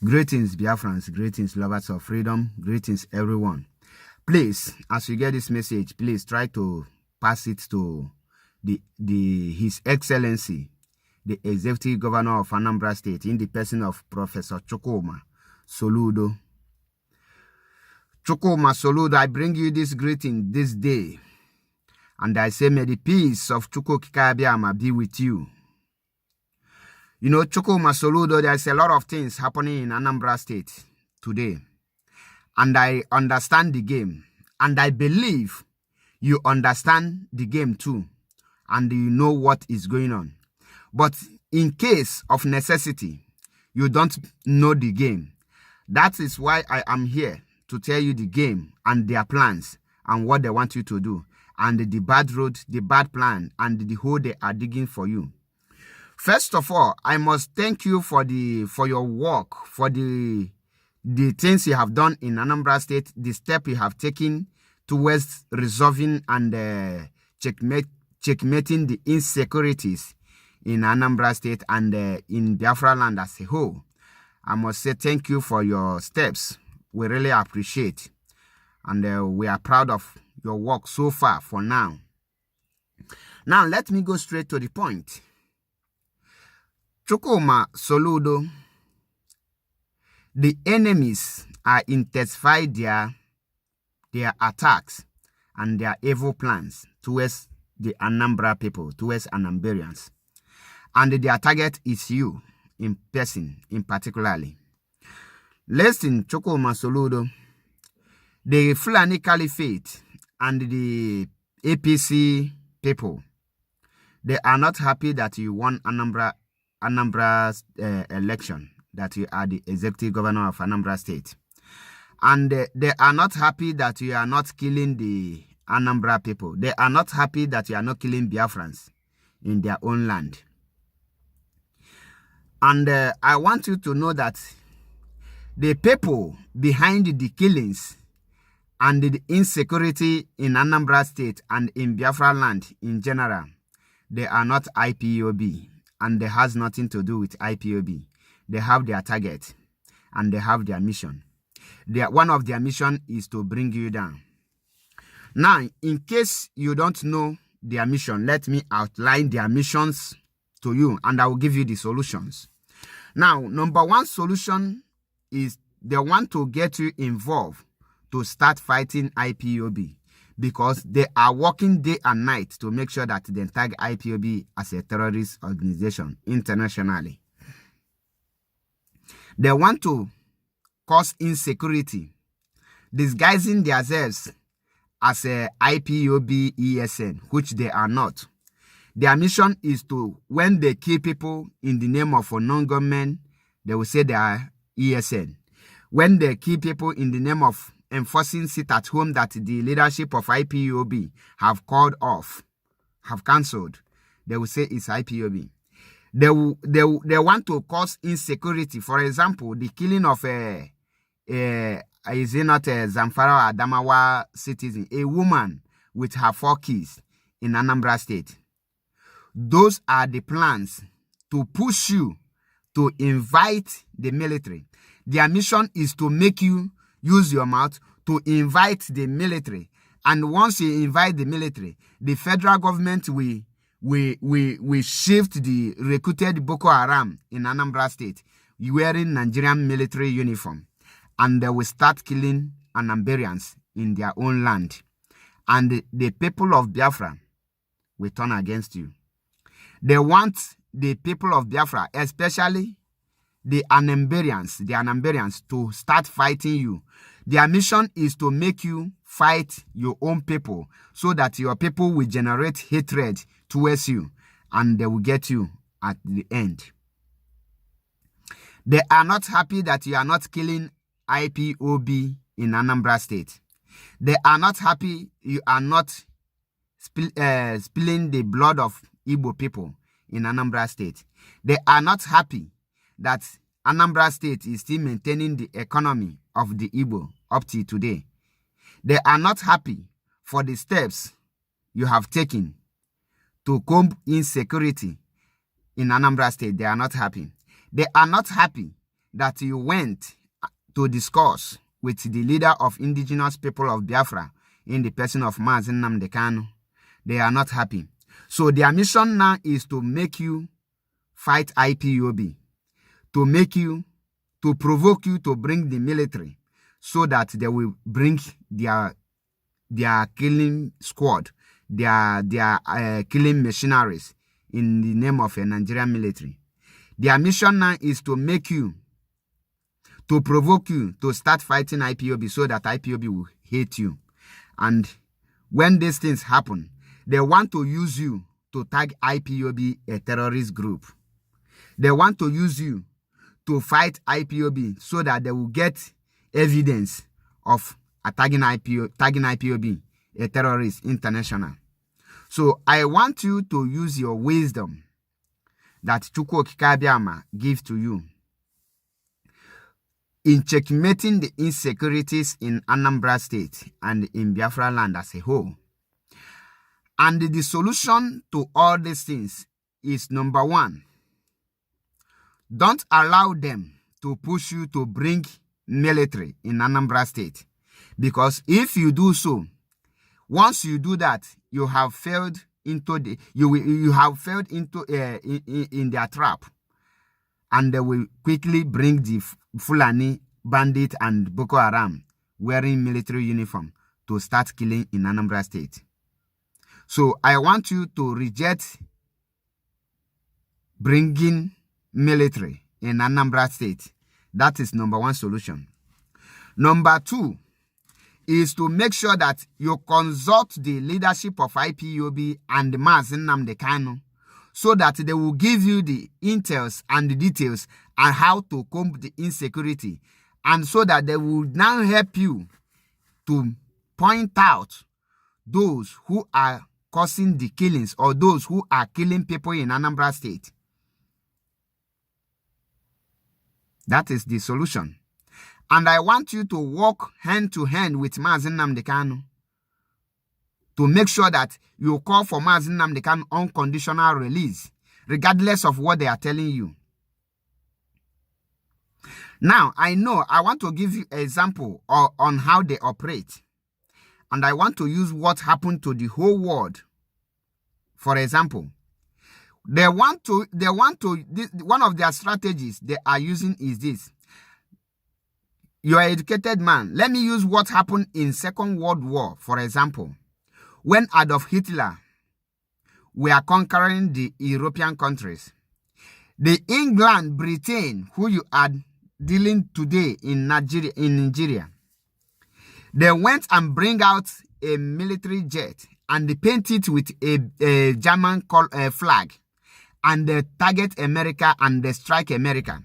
Greetings, Biafrans. Greetings, lovers of freedom. Greetings, everyone. Please, as you get this message, please try to pass it to His Excellency, the Executive Governor of Anambra State, in the person of Professor Chukwuma Soludo. Chukwuma Soludo, I bring you this greeting this day, and I say, may the peace of Chukwukikabiama be with you. You know, Chukwuma Soludo, there's a lot of things happening in Anambra State today. And I understand the game. And I believe you understand the game too. And you know what is going on. But in case of necessity, you don't know the game. That is why I am here to tell you the game and their plans and what they want you to do. And the bad road, the bad plan, and the hole they are digging for you. First of all, I must thank you for your work, for the things you have done in Anambra State, the step you have taken towards resolving and checkmating the insecurities in Anambra State and in Biafra land as a whole. I must say thank you for your steps. We really appreciate, and we are proud of your work so far for now. Now, let me go straight to the point. Chukwuma Soludo, the enemies are intensified their attacks and their evil plans towards the Anambra people, towards Anambarians. And their target is you in person, in particularly. Listen, Chukwuma Soludo, the Fulani Caliphate and the APC people, they are not happy that you won Anambra's election, that you are the executive governor of Anambra State. And they are not happy that you are not killing the Anambra people. They are not happy that you are not killing Biafrans in their own land. And I want you to know that the people behind the killings and the insecurity in Anambra State and in Biafra land in general, they are not IPOB. And it has nothing to do with IPOB. They have their target and they have their mission. One of their mission is to bring you down. Now, in case you don't know their mission, let me outline their missions to you and I will give you the solutions. Now, number one solution is they want to get you involved to start fighting IPOB, because they are working day and night to make sure that they tag IPOB as a terrorist organization internationally. They want to cause insecurity, disguising themselves as a IPOB ESN, which they are not. Their mission is to, when they kill people in the name of a non-government, they will say they are ESN. When they kill people in the name of enforcing sit at home that the leadership of IPOB have called off, have cancelled, they will say it's IPOB. They want to cause insecurity. For example, the killing of is it not a Zamfara or Adamawa citizen, a woman with her 4 kids in Anambra State. Those are the plans to push you to invite the military. Their mission is to make you use your mouth to invite the military. And once you invite the military, the federal government will shift the recruited Boko Haram in Anambra State wearing Nigerian military uniform. And they will start killing Anambarians in their own land. And the people of Biafra will turn against you. They want the people of Biafra, especially the Anambarians, to start fighting you. Their mission is to make you fight your own people so that your people will generate hatred towards you and they will get you at the end. They are not happy that you are not killing IPOB in Anambra State. They are not happy you are not spilling the blood of Igbo people in Anambra State. They are not happy that Anambra State is still maintaining the economy of the Igbo up to today. They are not happy for the steps you have taken to combat insecurity in Anambra State. They are not happy. They are not happy that you went to discuss with the leader of indigenous people of Biafra in the person of Mazi Nnamdi Kanu. They are not happy. So their mission now is to make you fight IPOB, to provoke you to bring the military so that they will bring their killing squad, their killing machineries in the name of a Nigerian military. Their mission now is to make you, to provoke you to start fighting IPOB so that IPOB will hate you. And when these things happen, they want to use you to tag IPOB a terrorist group. They want to use you to fight IPOB so that they will get evidence of tagging IPOB a terrorist international. So I want you to use your wisdom that Chukwu Okike gives to you in checkmating the insecurities in Anambra State and in Biafra land as a whole. And the solution to all these things is, number one, don't allow them to push you to bring military in Anambra State. Because if you do so, once you do that, you have failed into in their trap, and they will quickly bring the Fulani bandit and Boko Haram wearing military uniform to start killing in Anambra State. So I want you to reject bringing military in Anambra State. That is number one solution. Number two is to make sure that you consult the leadership of IPOB and Mazi Nnamdi Kanu so that they will give you the intels and the details on how to comb the insecurity, and so that they will now help you to point out those who are causing the killings or those who are killing people in Anambra State. That is the solution. And I want you to work hand to hand with Mazi Nnamdi Kanu to make sure that you call for Mazi Nnamdi Kanu unconditional release, regardless of what they are telling you. Now, I want to give you an example on how they operate. And I want to use what happened to the whole world. For example, one of their strategies they are using is this. You are an educated man. Let me use what happened in Second World War, for example. When Adolf Hitler were conquering the European countries, the England, Britain, who you are dealing today in Nigeria, they went and bring out a military jet and they paint it with a German flag, and they target America and they strike America.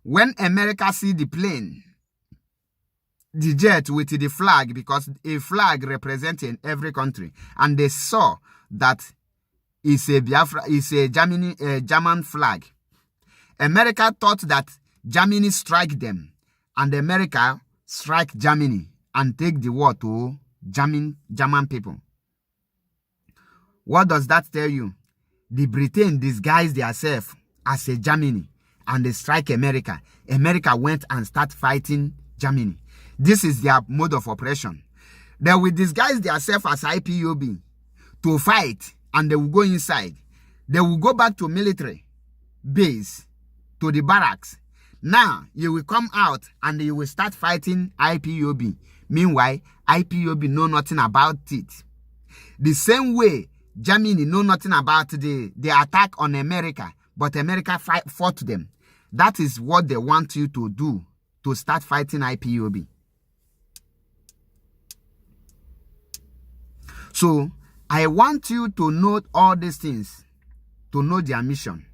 When America see the plane, the jet with the flag, because a flag representing every country, and they saw that it's a German flag. America thought that Germany strike them, and America strike Germany and take the war to German people. What does that tell you? The Britain disguised themselves as a Germany and they strike America. America went and start fighting Germany. This is their mode of operation. They will disguise themselves as IPOB to fight, and they will go inside. They will go back to military base, to the barracks. Now, you will come out and you will start fighting IPOB. Meanwhile, IPOB know nothing about it. The same way Germany know nothing about the attack on America, but America fought them. That is what they want you to do, to start fighting IPOB. So, I want you to know all these things, to know their mission.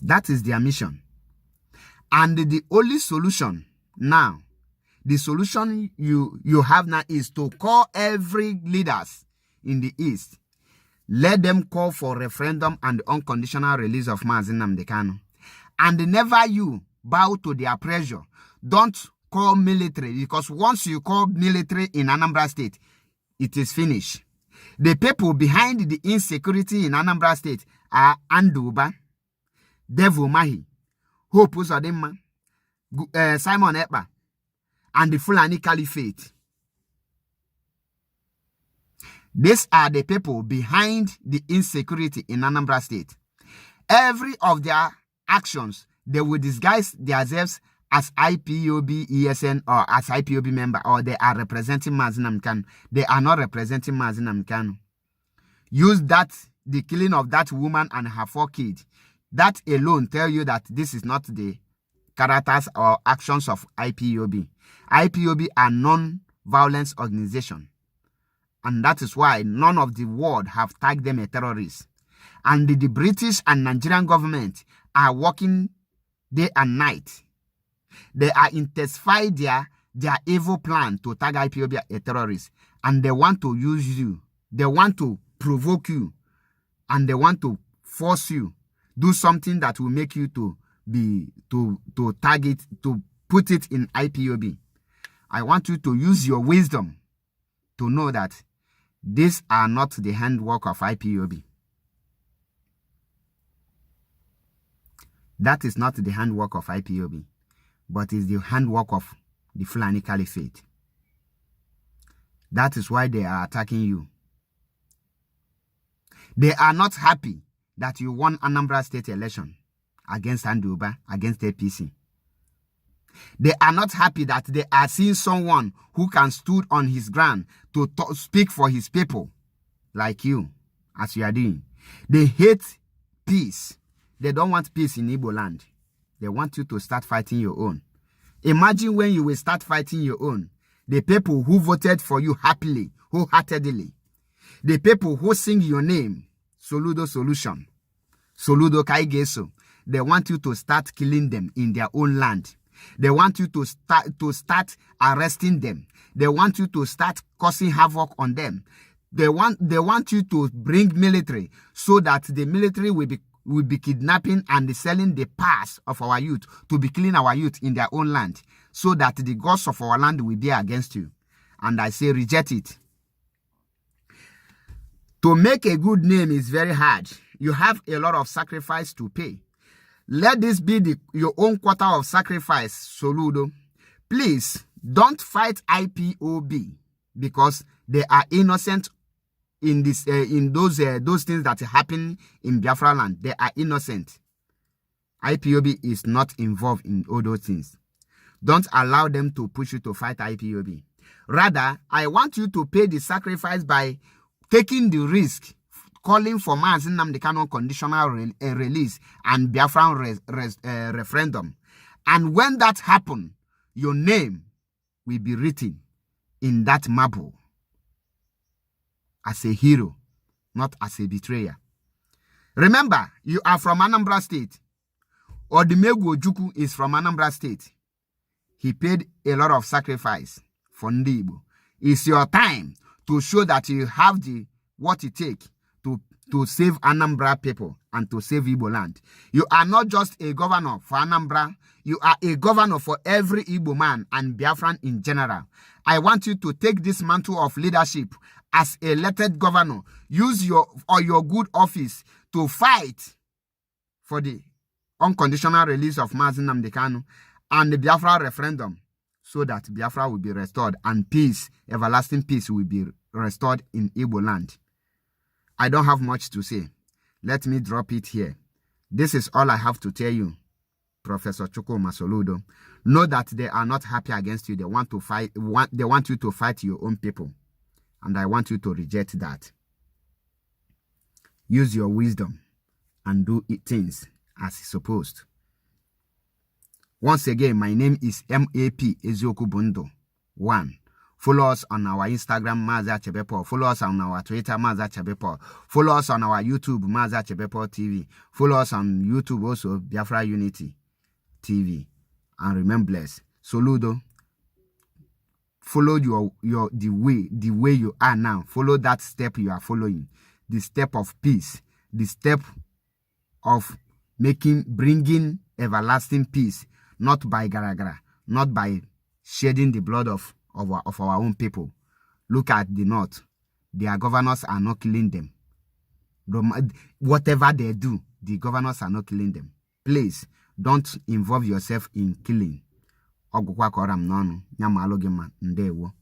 That is their mission. And the only solution now, the solution you have now is to call every leaders in the East. Let them call for referendum and unconditional release of Mazi Nnamdi Kanu. And never you bow to their pressure. Don't call military, because once you call military in Anambra State, it is finished. The people behind the insecurity in Anambra State are Anduba, Devil Mahi, Hope Uzodinma, Simon Ekpa, and the Fulani Caliphate. These are the people behind the insecurity in Anambra State. Every of their actions, they will disguise themselves as IPOB, ESN, or as IPOB member, or they are representing Mazi Kanu. They are not representing Mazi Kanu. Use that, the killing of that woman and her 4 kids. That alone tell you that this is not the characters or actions of IPOB. IPOB are non-violence organization. And that is why none of the world have tagged them a terrorist. And the British and Nigerian government are working day and night. They are intensifying their evil plan to tag IPOB a terrorist. And they want to use you. They want to provoke you. And they want to force you. Do something that will make you to tag it, to put it in IPOB. I want you to use your wisdom to know that these are not the handwork of IPOB. That is not the handwork of IPOB, but is the handwork of the Fulani Caliphate. That is why they are attacking you. They are not happy that you won Anambra State election against Anduba, against APC. They are not happy that they are seeing someone who can stood on his ground to speak for his people, like you, as you are doing. They hate peace. They don't want peace in Igbo land. They want you to start fighting your own. Imagine when you will start fighting your own. The people who voted for you happily, wholeheartedly. The people who sing your name, Soludo Solution, Soludo Kaigeso. They want you to start killing them in their own land. They want you to start arresting them. They want you to start causing havoc on them. They want you to bring military so that the military will be kidnapping and selling the pass of our youth to be killing our youth in their own land, so that the gods of our land will be against you. And I say reject it. To make a good name is very hard. You have a lot of sacrifice to pay. Let this be your own quarter of sacrifice, Soludo. Please don't fight IPOB because they are innocent in this those things that happen in Biafra land. They are innocent. IPOB is not involved in all those things. Don't allow them to push you to fight IPOB. Rather, I want you to pay the sacrifice by taking the risk, calling for Mazi Nnamdi Kanu conditional release and Biafran referendum. And when that happens, your name will be written in that marble as a hero, not as a betrayer. Remember, you are from Anambra State. Odimegwu Ojukwu is from Anambra State. He paid a lot of sacrifice for Ndi Igbo. It's your time to show that you have what it takes to save Anambra people and to save Igbo land. You are not just a governor for Anambra. You are a governor for every Igbo man and Biafran in general. I want you to take this mantle of leadership as a elected governor. Use your good office to fight for the unconditional release of Mazi Nnamdi Kanu and the Biafra referendum, so that Biafra will be restored and peace, everlasting peace, will be restored in Igbo land. I don't have much to say. Let me drop it here. This is all I have to tell you, Professor Chukwuma Soludo. Know that they are not happy against you. They want to fight. They want you to fight your own people. And I want you to reject that. Use your wisdom and do things as supposed. Once again, my name is MAP Ezioku Bundo 1. Follow us on our Instagram, Mazi Achebepo. Follow us on our Twitter, Mazi Achebepo. Follow us on our YouTube, Mazi Achebepo TV. Follow us on YouTube also, Biafra Unity TV. And remain blessed. Soludo, follow the way you are now. Follow that step you are following. The step of peace. The step of bringing everlasting peace. Not by garagara. Not by shedding the blood of our own people. Look at the north. Their governors are not killing them. Whatever they do, the governors are not killing them. Please, don't involve yourself in killing. Ogwukwa koram nonu. Nyamalogima ndewo.